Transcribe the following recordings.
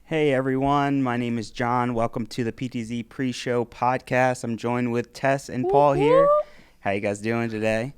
Hey everyone, my name is John. Welcome to the PTZ pre-show podcast. I'm joined with Tess and Paul here. How you guys doing today?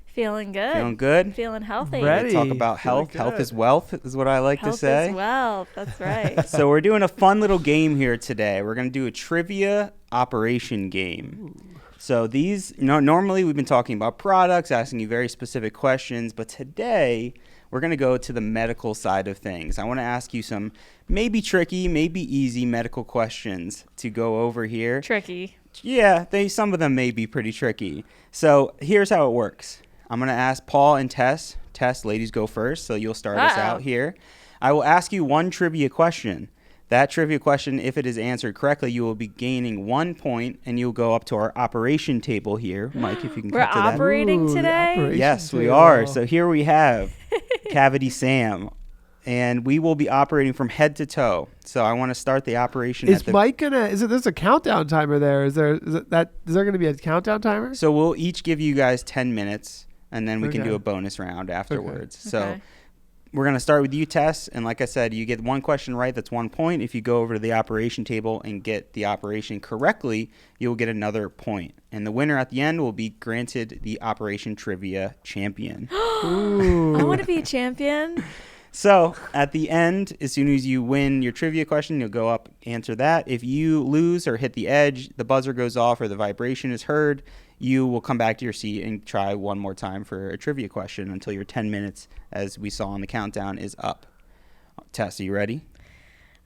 Feeling good. Feeling good? Feeling healthy. Ready. We talk about health. Good. Health is wealth is what I like to say. Health is wealth. That's right. So we're doing a fun little game here today. We're going to do a trivia operation game. Ooh. So these, normally we've been talking about products, asking you very specific questions, but today we're going to go to the medical side of things. I want to ask you some maybe tricky, maybe easy medical questions to go over here. Tricky. Yeah, some of them may be pretty tricky. So here's how it works. I'm going to ask Paul and Tess. Tess, ladies go first, so you'll start us out here. I will ask you one trivia question. That trivia question, if it is answered correctly, you will be gaining 1 point, and you'll go up to our operation table here. Mike, if you can We're cut to that. operating today? Yes, we are. So here we have Cavity Sam, and we will be operating from head to toe. So I want to start the operation. Is Mike gonna? There's a countdown timer there? Is there gonna be a countdown timer? So we'll each give you guys 10 minutes, and then we can do a bonus round afterwards. Okay. So we're going to start with you, Tess. And like I said, you get one question right, that's 1 point. If you go over to the operation table and get the operation correctly, you'll get another point. And the winner at the end will be granted the Operation Trivia Champion. I want to be a champion. So at the end, as soon as you win your trivia question, you'll go up, answer that. If you lose or hit the edge, the buzzer goes off or the vibration is heard, you will come back to your seat and try one more time for a trivia question until your 10 minutes, as we saw on the countdown, is up. Tess, are you ready?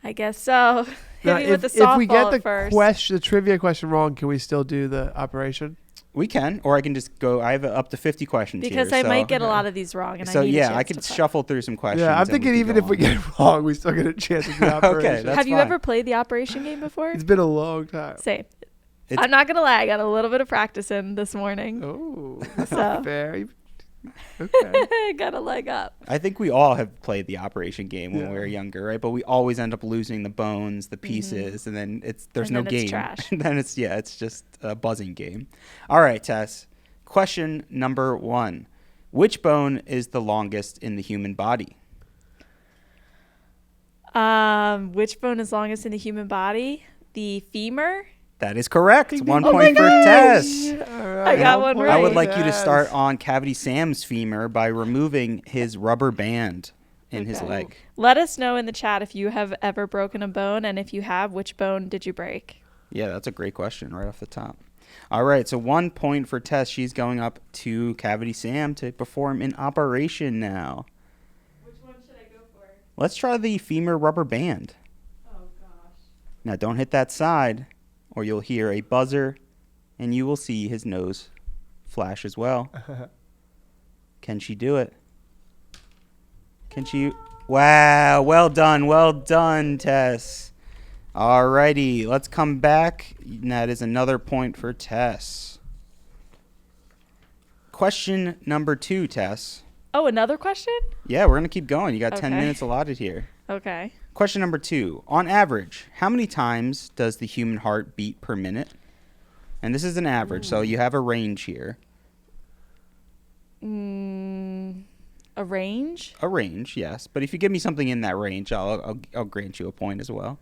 I guess so. Hit me with the if we get the trivia question wrong, can we still do the operation? We can, or I can just go. I have up to 50 questions because here. I might get a lot of these wrong. And so I need I could shuffle through some questions. Yeah, I'm thinking even if we get it wrong, we still get a chance at the operation. Okay, that's Have you fine. ever played the operation game before? It's been a long time. Same. I'm not going to lie. I got a little bit of practice in this morning. Oh, that's not fair. Okay. I got a leg up. I think we all have played the operation game when we were younger, right? But we always end up losing the bones, the pieces, and then there's no game. It's trash. Then it's just a buzzing game. All right, Tess. Question number 1. Which bone is the longest in the human body? Which bone is longest in the human body? The femur? That is correct. 1 point for Tess. Right. I got one right. I would like you to start on Cavity Sam's femur by removing his rubber band in his leg. Let us know in the chat if you have ever broken a bone, and if you have, which bone did you break? Yeah, that's a great question right off the top. All right, so 1 point for Tess. She's going up to Cavity Sam to perform an operation now. Which one should I go for? Let's try the femur rubber band. Oh, gosh. Now, don't hit that side, or you'll hear a buzzer, and you will see his nose flash as well. Can she do it? Can she? Wow, well done, Tess. Alrighty, let's come back. That is another point for Tess. Question number 2, Tess. Oh, another question? Yeah, we're going to keep going. You got 10 minutes allotted here. Okay. Question number 2. On average, how many times does the human heart beat per minute? And this is an average, so you have a range here. A range? A range, yes. But if you give me something in that range, I'll grant you a point as well.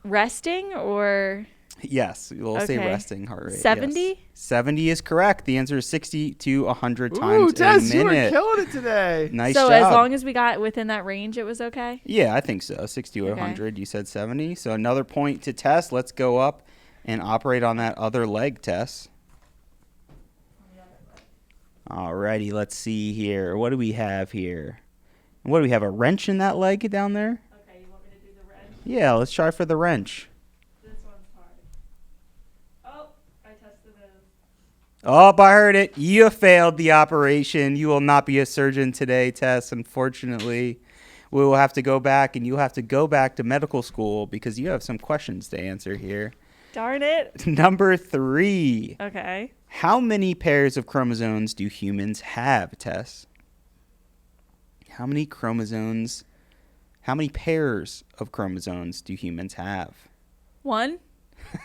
Resting or? Yes, we'll say resting heart rate. 70? Yes. 70 is correct. The answer is 60 to 100 times Ooh, Tess, a minute. you were killing it today. Nice job. So as long as we got within that range, it was okay? Yeah, I think so. 60 to 100. You said 70. So another point to Tess. Let's go up and operate on that other leg, Tess. Alrighty, let's see here. What do we have here? What do we have? A wrench in that leg down there? Okay, you want me to do the wrench? Yeah, let's try for the wrench. This one's hard. Oh, I tested it. Oh, I heard it. You failed the operation. You will not be a surgeon today, Tess, unfortunately. We will have to go back, and you'll have to go back to medical school because you have some questions to answer here. Darn it. Number 3. Okay. How many pairs of chromosomes do humans have, Tess? How many pairs of chromosomes do humans have? 1?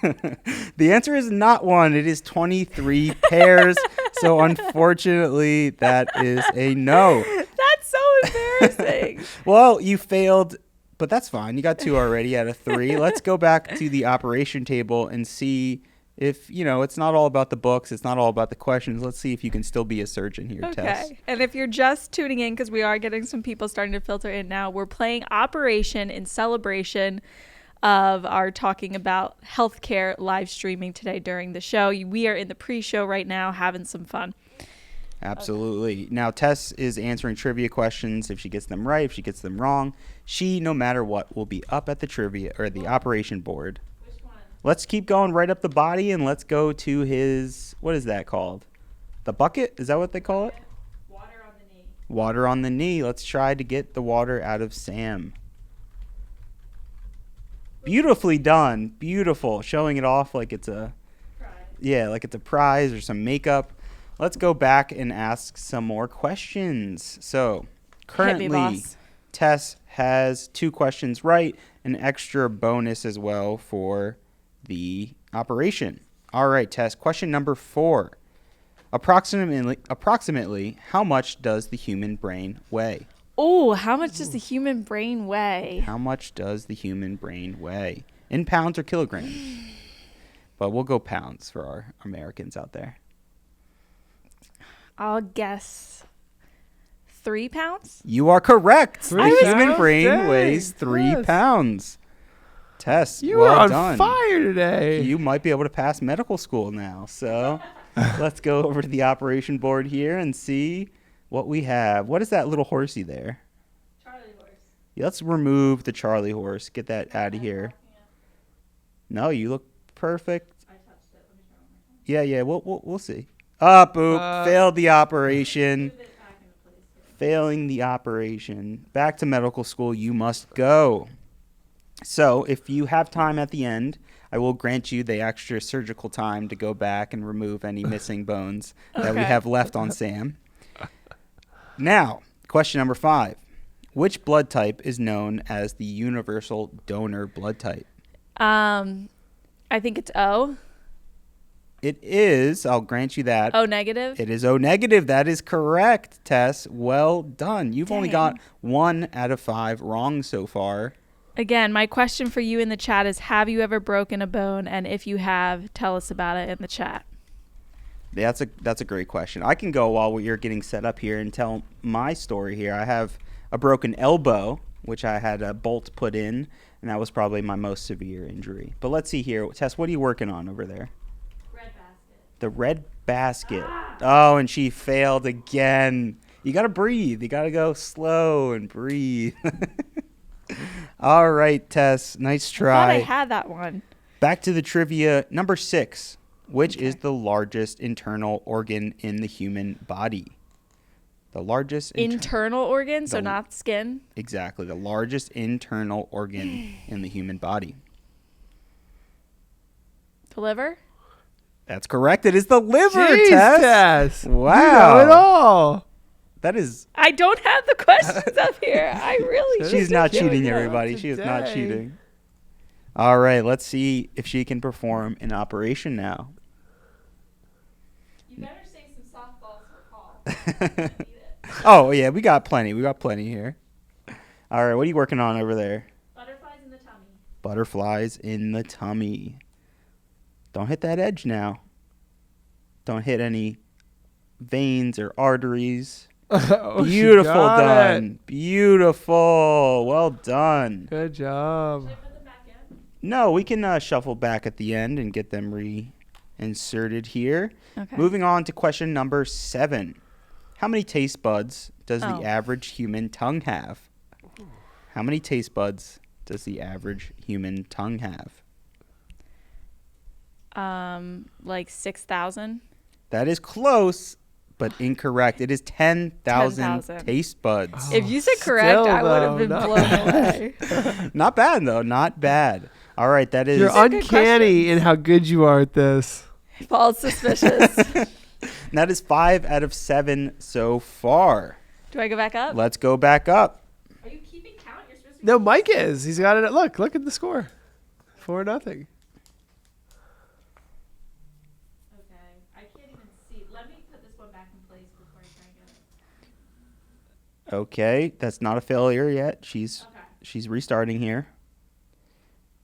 The answer is not 1. It is 23 pairs. So unfortunately, that is a no. That's so embarrassing. Well, you failed but that's fine. You got 2 already out of 3. Let's go back to the operation table and see if, it's not all about the books. It's not all about the questions. Let's see if you can still be a surgeon here, Tess. Okay. And if you're just tuning in, because we are getting some people starting to filter in now, we're playing Operation in celebration of our talking about healthcare live streaming today during the show. We are in the pre-show right now having some fun. Absolutely. Okay. Now, Tess is answering trivia questions. If she gets them right, if she gets them wrong, she, no matter what, will be up at the trivia or the operation board. Which one? Let's keep going right up the body and let's go to his, what is that called? The bucket? Is that what they call it? Water on the knee. Water on the knee. Let's try to get the water out of Sam. Beautifully done. Beautiful. Showing it off like it's a prize. Yeah, like it's a prize or some makeup. Let's go back and ask some more questions. So, currently, Tess has 2 questions right, an extra bonus as well for the operation. All right, Tess, question number 4. Approximately, how much does the human brain weigh? Oh, how much does the human brain weigh? How much does the human brain weigh? In pounds or kilograms? But we'll go pounds for our Americans out there. I'll guess 3 pounds? You are correct. The human pounds? brain Dang. weighs 3 pounds. Tess, You well are on done. fire today. You might be able to pass medical school now. So let's go over to the operation board here and see what we have. What is that little horsey there? Charlie horse. Yeah, let's remove the Charlie horse. Get that out of here. No, you look perfect. I touched it. Let me try one more time. Yeah, we'll see. Boop. Failed the operation. Move it back into place here. Failing the operation. Back to medical school you must go. So, if you have time at the end, I will grant you the extra surgical time to go back and remove any missing bones that we have left on Sam. Now, question number 5. Which blood type is known as the universal donor blood type? I think it's O. It is. I'll grant you that. O negative? It is O negative. That is correct, Tess. Well done. You've only got 1 out of 5 wrong so far. Again, my question for you in the chat is, have you ever broken a bone? And if you have, tell us about it in the chat. That's a great question. I can go while you're getting set up here and tell my story here. I have a broken elbow, which I had a bolt put in, and that was probably my most severe injury. But let's see here. Tess, what are you working on over there? Red basket. The red basket. Oh, and she failed again. You got to breathe. You got to go slow and breathe. All right, Tess. Nice try. I thought I had that one. Back to the trivia. Number 6. Which is the largest internal organ in the human body? The largest internal organ, so not skin? Exactly. The largest internal organ in the human body. The liver? That's correct. It is the liver, Jeez, Tess. Wow. You know it all. That is... I don't have the questions up here. I really She's not killing cheating, you everybody. She is not today. cheating. All right. Let's see if she can perform an operation now. You better save some softballs for call. Oh, yeah. We got plenty. We got plenty here. All right. What are you working on over there? Butterflies in the tummy. Butterflies in the tummy. Don't hit that edge now. Don't hit any veins or arteries. Oh, Beautiful done. done. Beautiful. Well done. Good job. Should I put them back in? No, we can shuffle back at the end and get them reinserted here. Okay. Moving on to question number 7. How many taste buds does the average human tongue have? How many taste buds does the average human tongue have? Like 6,000. That is close, but incorrect. It is 10,000 10,000. taste buds. If you said correct, Still, I would have though, been not blown away. Not bad, though. Not bad. All right, that is... You're These are good uncanny in how good you are at this. False suspicious. That is 5 out of 7 so far. Do I go back up? Let's go back up. Are you keeping count? You're supposed to be No, Mike is. He's got it. Look at the score. 4-0. Okay. I can't even see. Let me put this one back in place before I try and get it. Okay, that's not a failure yet. She's Okay. She's restarting here.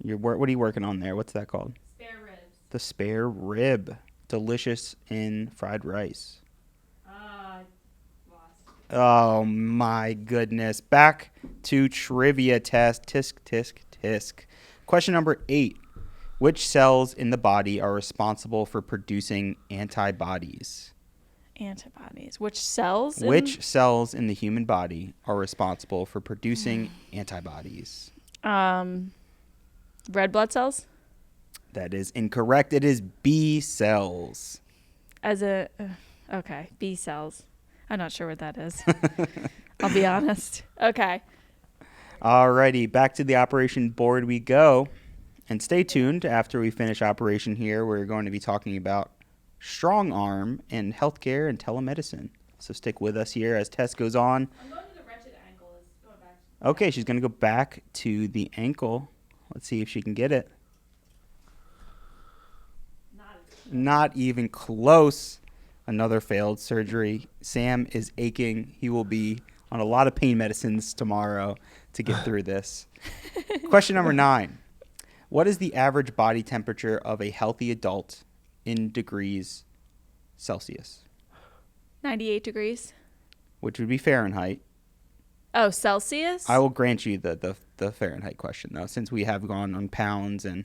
What are you working on there? What's that called? Spare ribs. The spare rib. Delicious in fried rice. Lost. Oh, my goodness. Back to trivia test. Tisk, tisk, tisk. Question number 8. Which cells in the body are responsible for producing antibodies? Antibodies. Which cells? Which cells in the human body are responsible for producing antibodies? Red blood cells? That is incorrect. It is B cells. Okay, B cells. I'm not sure what that is. I'll be honest. Okay. Alrighty, back to the operation board we go. And stay tuned. After we finish operation here, we're going to be talking about strong arm and healthcare and telemedicine. So stick with us here as Tess goes on. I'm going to the wretched ankle. Okay, she's going to go back to the ankle. Let's see if she can get it. Not even close. Another failed surgery. Sam is aching. He will be on a lot of pain medicines tomorrow to get through this. Question number 9. What is the average body temperature of a healthy adult in degrees Celsius? 98 degrees. Which would be Fahrenheit. Oh, Celsius? I will grant you the Fahrenheit question, though, since we have gone on pounds and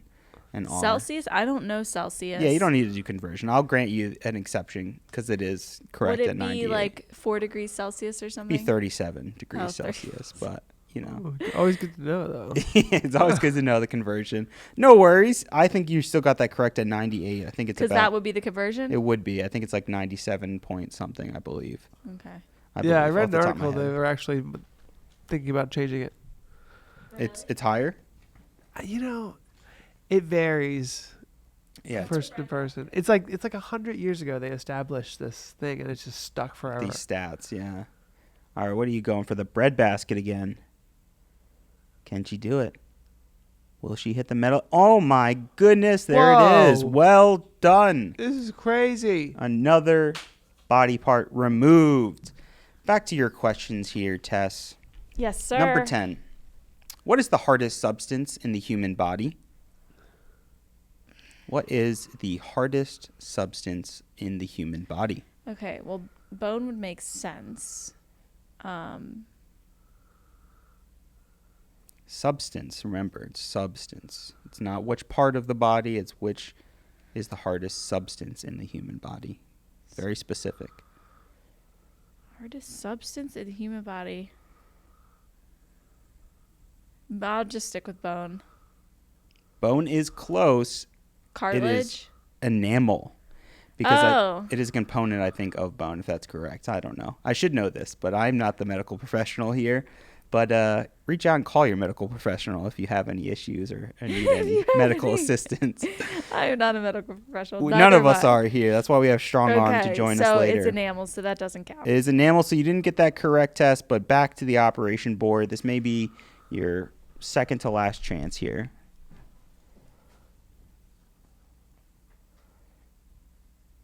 R. Celsius? I don't know Celsius. Yeah, you don't need to do conversion. I'll grant you an exception because it is correct at 98. Would it be like 4 degrees Celsius or something? It'd be 37 degrees 30. Celsius, but, you know. Always good to know, though. It's always good to know the conversion. No worries. I think you still got that correct at 98. I think it's because that would be the conversion? It would be. I think it's like 97 point something, I believe. Okay. I read an article. They were actually thinking about changing it. Really? It's higher? It varies. Yeah. Person to person. It's like 100 years ago they established this thing and it's just stuck forever. These stats, yeah. All right, what are you going for? The bread basket again. Can she do it? Will she hit the metal? Oh my goodness, there it is. Well done. This is crazy. Another body part removed. Back to your questions here, Tess. Yes, sir. Number 10. What is the hardest substance in the human body? What is the hardest substance in the human body? Okay, well, bone would make sense. Substance, remember, it's substance. It's not which part of the body, it's which is the hardest substance in the human body. Very specific. Hardest substance in the human body. I'll just stick with bone. Bone is close. Cartilage? It is enamel. Because Oh. it is a component, I think, of bone, if that's correct. I don't know. I should know this, but I'm not the medical professional here. But reach out and call your medical professional if you have any issues or need any medical assistance. I am not a medical professional. None of us are here. That's why we have Strong Arm to join us later. So it's enamel, so that doesn't count. It is enamel, so you didn't get that correct, Test, but back to the operation board. This may be your second to last chance here.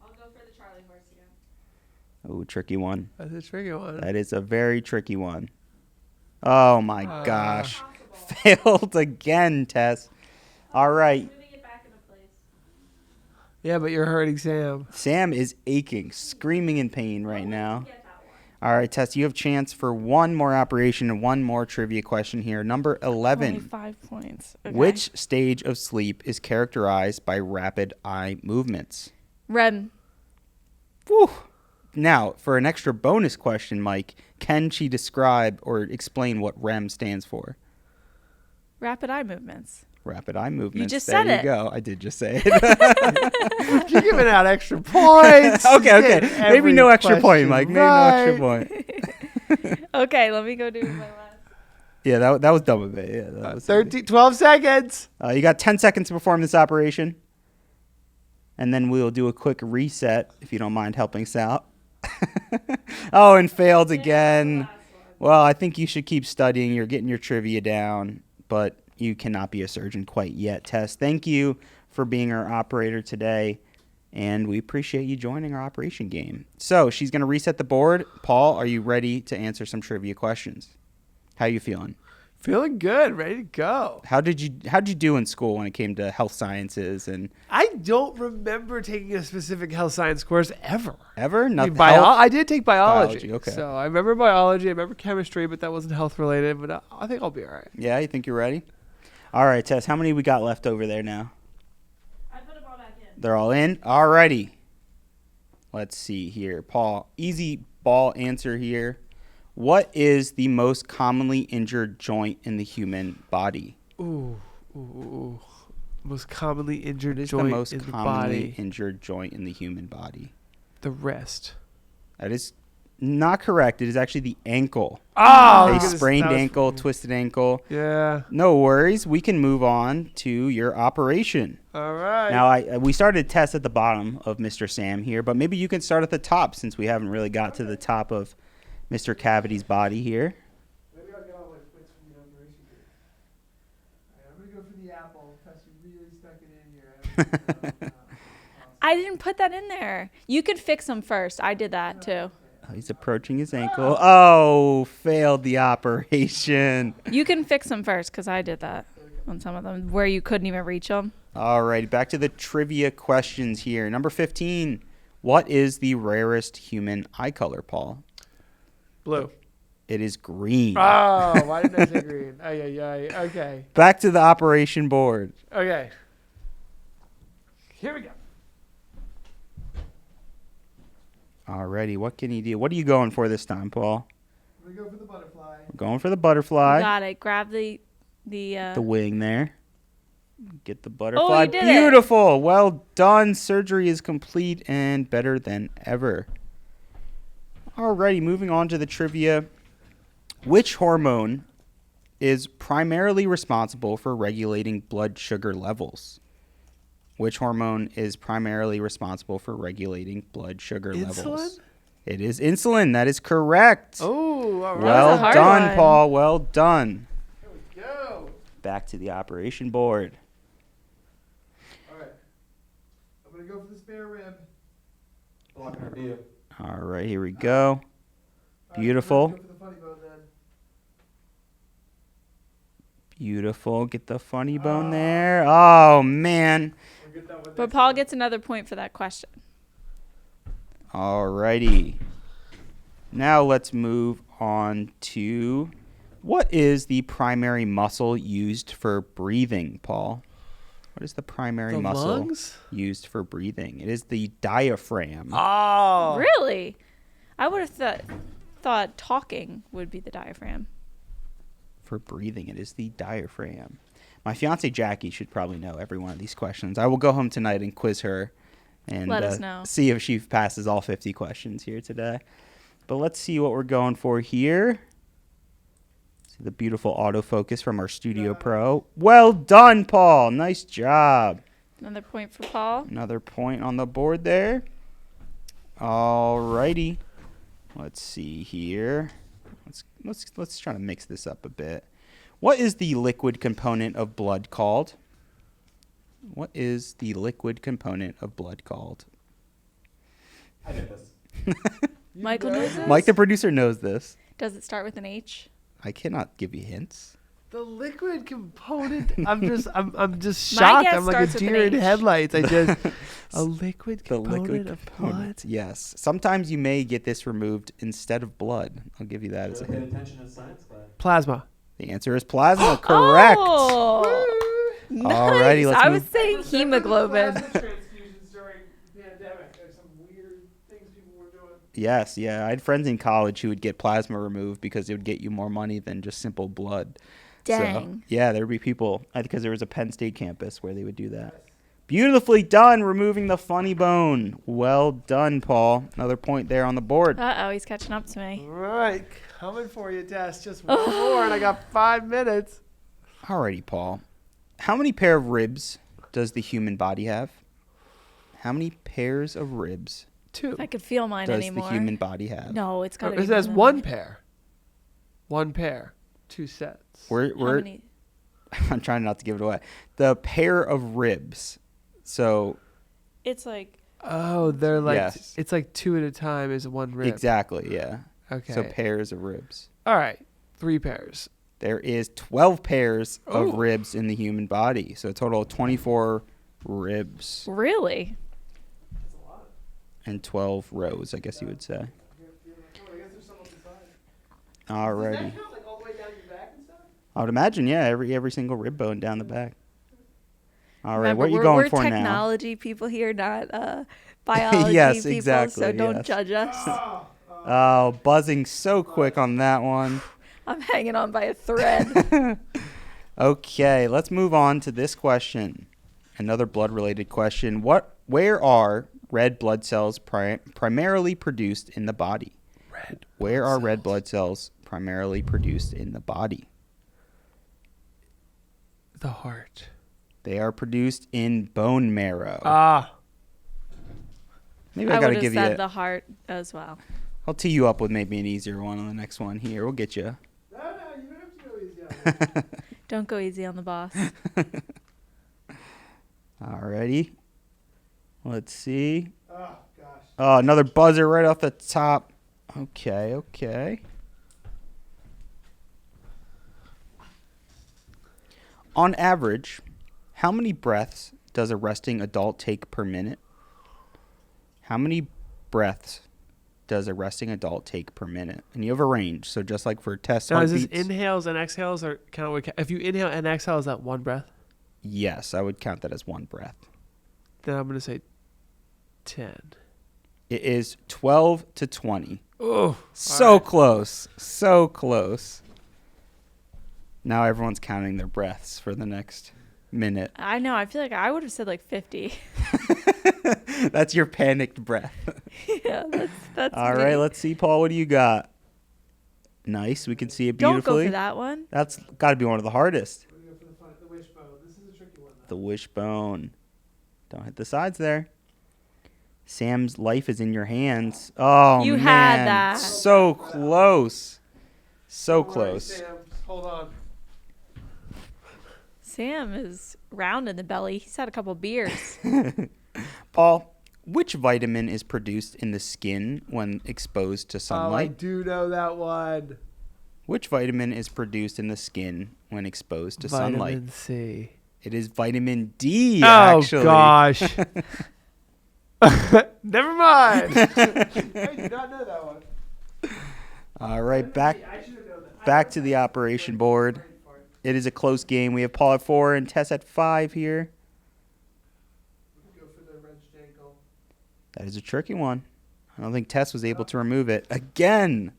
I'll go for the Charlie horse again. Oh, tricky one. That's a tricky one. That is a very tricky one. Oh, my gosh. Failed again, Tess. All right. Moving it back into place. Yeah, but you're hurting Sam. Sam is aching, screaming in pain right now. Get that one. All right, Tess, you have a chance for one more operation and one more trivia question here. Number 11. Only 5 points. Okay. Which stage of sleep is characterized by rapid eye movements? REM. Whew. Now, for an extra bonus question, Mike, can she describe or explain what REM stands for? Rapid eye movements. Rapid eye movements. just there said you it. go. I did just say it. You're giving out extra points. Okay. Maybe Every no extra point, question Mike. Maybe no right. extra point. Okay, let me go do my last. Yeah, that was dumb of it. Yeah, that was 12 seconds. You got 10 seconds to perform this operation. And then we'll do a quick reset, if you don't mind helping us out. Oh, and failed again. Well, I think you should keep studying. You're getting your trivia down, but you cannot be a surgeon quite yet, Tess. Thank you for being our operator today, and we appreciate you joining our operation game. So she's going to reset the board. Paul, are you ready to answer some trivia questions? How you feeling? Feeling good, ready to go. How'd you do in school when it came to health sciences and I don't remember taking a specific health science course ever. ever? I mean, Nothing. I did take biology. Biology, okay. So I remember biology. I remember chemistry, but that wasn't health related. But I think I'll be all right. Yeah, you think you're ready? All right, Tess. How many we got left over there now? I put them all back in. They're all in. All righty. Let's see here, Paul. Easy ball answer here. What is the most commonly injured joint in the human body? Ooh. Most commonly injured What is joint the most in the commonly body. injured joint in the human body? The wrist. That is not correct. It is actually the ankle. Oh, A sprained ankle, twisted ankle. Yeah. No worries. We can move on to your operation. All right. Now, we started Tess at the bottom of Mr. Sam here, but maybe you can start at the top since we haven't really got to the top of Mr. Cavity's body here. Maybe I'll get all my points from the operation here. All right, I'm going to go for the apple. Tess, you really stuck it in here. I didn't put that in there. You could fix them first. I did that too. Oh, he's approaching his ankle. Oh, failed the operation. You can fix them first because I did that on some of them where you couldn't even reach them. All right, back to the trivia questions here. Number 15. What is the rarest human eye color, Paul? Blue. It is green. Oh, why didn't I say green? Okay. Back to the operation board. Okay. Here we go. Alrighty, what can you do? What are you going for this time, Paul? I'm going to go for the butterfly. We're going for the butterfly. Got it. Grab the The wing there. Get the butterfly. you did it. Beautiful. Well done. Surgery is complete and better than ever. Alrighty, moving on to the trivia. Which hormone is primarily responsible for regulating blood sugar levels? Which hormone is primarily responsible for regulating blood sugar levels? Insulin? It is insulin. That is correct. Oh, all right. Well hard done, one. Paul. Well done. Here we go. Back to the operation board. All right. I'm going to go for the spare rib. Blocking our view. All right, here we go. Beautiful. All right, go for the funny bone then. Beautiful. Get the funny bone there. Oh, man. We'll get that one But next Paul time. gets another point for that question. All righty. Now let's move on to what is the primary muscle used for breathing, Paul? What is the primary The muscle lungs? used for breathing? It is the diaphragm. Oh. Really? I would have thought talking would be the diaphragm. For breathing, it is the diaphragm. My fiance Jackie should probably know every one of these questions. I will go home tonight and quiz her and Let us know. see if she passes all 50 questions here today. But let's see what we're going for here. See the beautiful autofocus from our Studio Pro. Well done, Paul. Nice job. Another point for Paul. Another point on the board there. All righty. Let's see here. Let's try to mix this up a bit. What is the liquid component of blood called? What is the liquid component of blood called? I did this. Michael knows this? Mike, the producer, knows this. Does it start with an H? I cannot give you hints. The liquid component. I'm just My shocked. guess I'm like a starts with an deer in H. headlights. I just a liquid The component liquid of component. blood. Yes. Sometimes you may get this removed instead of blood. I'll give you that as a Should have hint. paid attention in science class. Plasma. The answer is plasma. Correct. Oh, nice. Alrighty, let's I move- was saying hemoglobin. transfusions during the pandemic. There's some weird things people were doing. Yes, yeah. I had friends in college who would get plasma removed because it would get you more money than just simple blood. Dang. So, yeah, there would be people, because there was a Penn State campus where they would do that. Beautifully done, removing the funny bone. Well done, Paul. Another point there on the board. Uh-oh, he's catching up to me. All right, coming for you, Des. Just one more, and I got 5 minutes. Alrighty, Paul. How many pair of ribs does the human body have? How many pairs of ribs 2. If I could feel mine does anymore. the human body have? No, it's got to be It says more than one that. pair. 1 pair. 2 sets. How We're many? I'm trying not to give it away. The pair of ribs. So It's like Oh, they're like Yes. it's like 2 at a time is 1 rib. exactly, yeah. Okay. So pairs of ribs. All right, 3 pairs. There is 12 pairs of Ooh. ribs in the human body. So a total of 24 ribs Really? That's a lot. and 12 rows, I guess you would say. I guess there's some on the side. Alrighty. Does that count, like, all the way down your back and stuff? I would imagine, yeah, every single rib bone down the back. All right, Remember, what are you we're going for now? technology people here, not biology Yes, people. exactly, So don't yes. judge us. Oh, buzzing so quick on that one. I'm hanging on by a thread. Okay, let's move on to this question. Another blood-related question. Where are red blood cells primarily produced in the body? Where are red blood cells primarily produced in the body? The heart. They are produced in bone marrow. Ah. Maybe I I got would to have give said you. the heart as well. I'll tee you up with maybe an easier one on the next one here. We'll get you. No, you don't have to go easy on me. Don't go easy on the boss. Alrighty. Let's see. Oh, gosh. Oh, another buzzer right off the top. Okay. On average, how many breaths does a resting adult take per minute? How many breaths does a resting adult take per minute? And you have a range, so just like for test Now, is heartbeats. this inhales and exhales, or if you inhale and exhale, is that one breath? Yes, I would count that as one breath. Then I'm going to say 10. It is 12 to 20. Oh, So close. So close. Now everyone's counting their breaths for the next minute. I know. I feel like I would have said like 50. That's your panicked breath. Yeah, that's All me. right, let's see, Paul. What do you got? Nice. We can see it Don't beautifully. go for that one. That's got to be one of the hardest. We're going to go for the wishbone. This is a tricky one, The wishbone. Don't hit the sides there. Sam's life is in your hands. Oh, You man. had that. So close. So Don't worry, close. Sam. Just hold on. Sam is round in the belly. He's had a couple beers. Paul, which vitamin is produced in the skin when exposed to Oh, I sunlight? do know that one. Which vitamin is produced in the skin when exposed to Vitamin sunlight? C. It is vitamin D, Oh, actually. gosh. Never mind. I did not know that one. All right, back I should have known that. back to the operation board. It is a close game. We have Paul at 4 and Tess at 5 here. Go for the wrenched ankle. That is a tricky one. I don't think Tess was able to remove it. Again.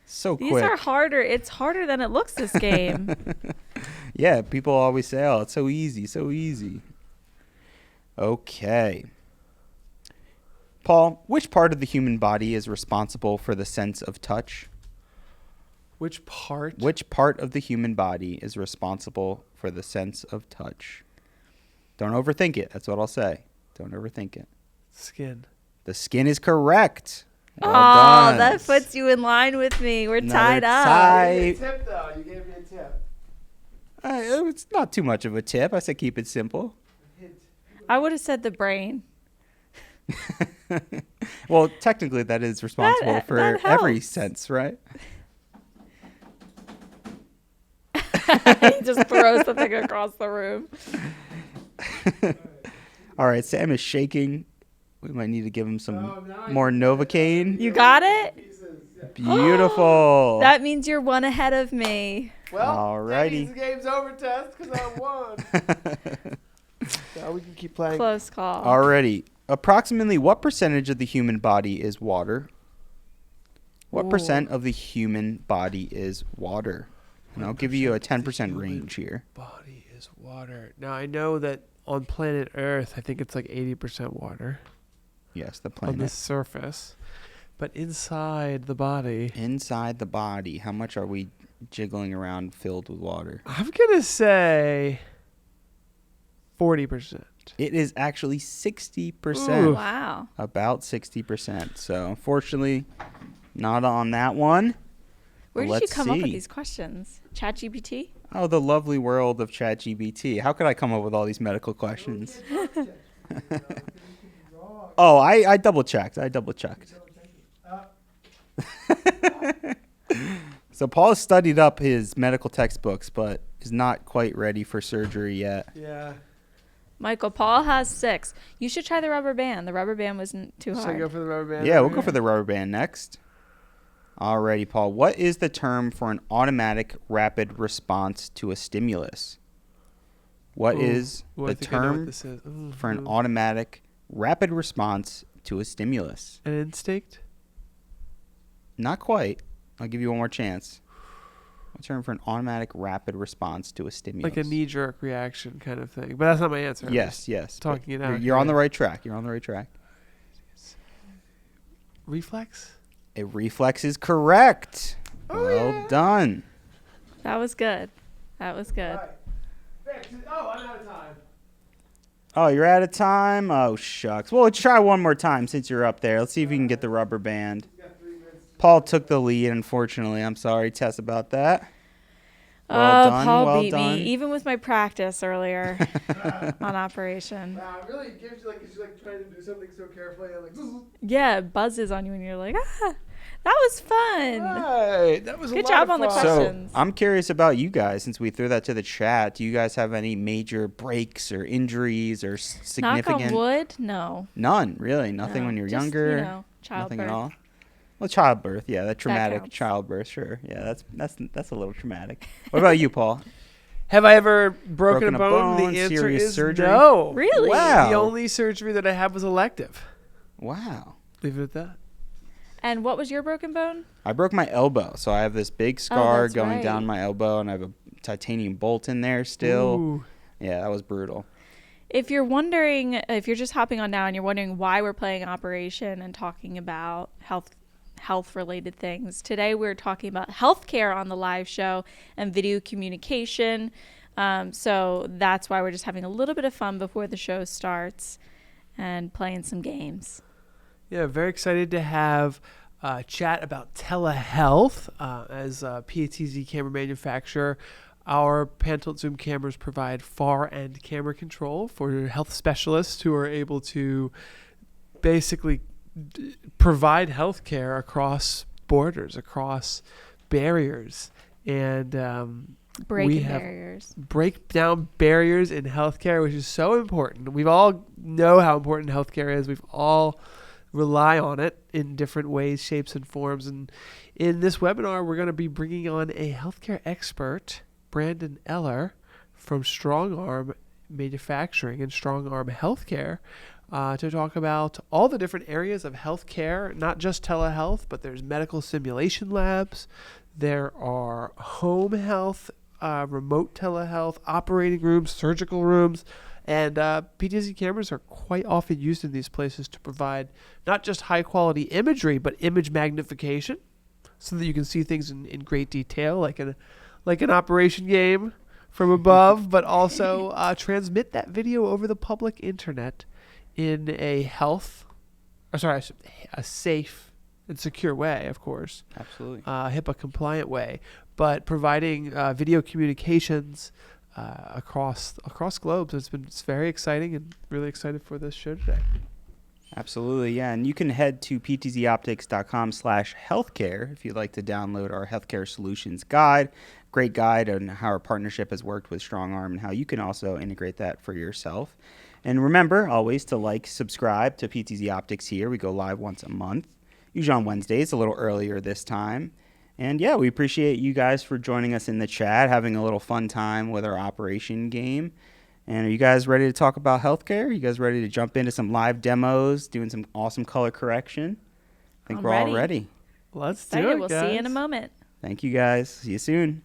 So These quick. are harder. It's harder than it looks this game. Yeah, people always say, oh, it's so easy, so easy. Okay. Paul, which part of the human body is responsible for the sense of touch? Which part? Which part of the human body is responsible for the sense of touch? Don't overthink it. That's what I'll say. Don't overthink it. Skin. The skin is correct. Well Oh, done. that puts you in line with me. We're Another tied up. tie. You gave me a tip, though. You gave me a tip. It's not too much of a tip. I said keep it simple. Hint. I would have said the brain. Well, technically, that is responsible for that every helps. sense, right? He just throws the thing across the room. All right, Sam is shaking. We might need to give him some Oh, now I more get it. Novocaine. You got it? Pieces. Yeah. Beautiful. That means you're one ahead of me. Well, Alrighty. that means the game's over, Tess, because I won. Now we can keep playing. Close call. Alrighty. Approximately what percentage of the human body is water? What Ooh. percent of the human body is water? And I'll give you a 10% range here. Body is water. Now I know that on planet Earth, I think it's like 80% water Yes, the on the planet. surface, but inside the body, Inside the body, how much are we jiggling around filled with water? I'm gonna say 40%. It is actually 60%. Ooh. Wow. About 60%. So, unfortunately, not on that one. Where did Let's you come up with see. these questions? ChatGPT? Oh, the lovely world of ChatGPT. How could I come up with all these medical questions? Oh, I double checked. So Paul has studied up his medical textbooks, but is not quite ready for surgery yet. Yeah. Michael, Paul has 6. You should try the rubber band. The rubber band wasn't too Should I hard. go for the rubber band? Yeah, we'll go for the rubber band next. Alrighty, Paul. What is the term for an automatic rapid response to a stimulus? What is the term for an automatic rapid response to a stimulus? An instinct? Not quite. I'll give you one more chance. What's the term for an automatic rapid response to a stimulus? Like a knee-jerk reaction kind of thing. But that's not my answer. I'm Yes, just yes. talking it out. You're on the right track. You're on the right track. Reflex? A reflex is correct. Oh, Well yeah. done. That was good. That was good. Right. Oh, I'm out of time. Oh, you're out of time? Oh, shucks. Well, let's try one more time since you're up there. Let's see if we can get the rubber band. He's got 3 minutes. Paul took the lead, unfortunately. I'm sorry, Tess, about that. Well done, Paul well beat done. me, even with my practice earlier on Operation. Wow, it really gives you, like, it's like trying to do something so carefully. I'm like, Yeah, it buzzes on you and you're like, that was fun. right. That was a Good lot job of on the fun. question. So I'm curious about you guys since we threw that to the chat. Do you guys have any major breaks or injuries or Knock significant? on wood? No. None, really. Nothing No. when you're Just, younger. Nothing Nothing childbirth. at all. Well, childbirth, yeah, that traumatic counts. childbirth, sure. Yeah, that's a little traumatic. What about you, Paul? Have I ever broken Broken a a bone? bone, The answer serious is surgery? no. Really? Wow. The only surgery that I had was elective. Wow. Leave it at that. And what was your broken bone? I broke my elbow, so I have this big scar that's going right. down my elbow, and I have a titanium bolt in there still. Ooh. Yeah, that was brutal. If you're wondering, if you're just hopping on now and you're wondering why we're playing Operation and talking about health related things, today we're talking about healthcare on the live show and video communication. So that's why we're just having a little bit of fun before the show starts and playing some games. Yeah, very excited to have chat about telehealth. As a PTZ camera manufacturer, our pan-tilt zoom cameras provide far-end camera control for health specialists who are able to basically provide healthcare across borders, across barriers, and Breaking have barriers. break down barriers in healthcare, which is so important. We all know how important healthcare is. We've all rely on it in different ways, shapes, and forms. And in this webinar, we're going to be bringing on a healthcare expert, Brandon Eller, from Strong Arm Manufacturing and Strong Arm Healthcare, to talk about all the different areas of healthcare, not just telehealth, but there's medical simulation labs, there are home health, remote telehealth, operating rooms, surgical rooms, and PTZ cameras are quite often used in these places to provide not just high quality imagery, but image magnification, so that you can see things in great detail, like an operation game from above, but also transmit that video over the public internet in a safe and secure way, of course. Absolutely. HIPAA compliant way, but providing video communications across globes. It's very exciting, and really excited for this show today. Absolutely, yeah. And you can head to ptzoptics.com/healthcare if you'd like to download our healthcare solutions guide. Great guide on how our partnership has worked with StrongArm and how you can also integrate that for yourself. And remember always to subscribe to PTZ Optics here. We go live once a month, usually on Wednesdays, a little earlier this time. And yeah, we appreciate you guys for joining us in the chat, having a little fun time with our operation game. And are you guys ready to talk about healthcare? Are you guys ready to jump into some live demos, doing some awesome color correction? I think I'm we're all ready. Let's do Excited. it, We'll guys. see you in a moment. Thank you guys. See you soon.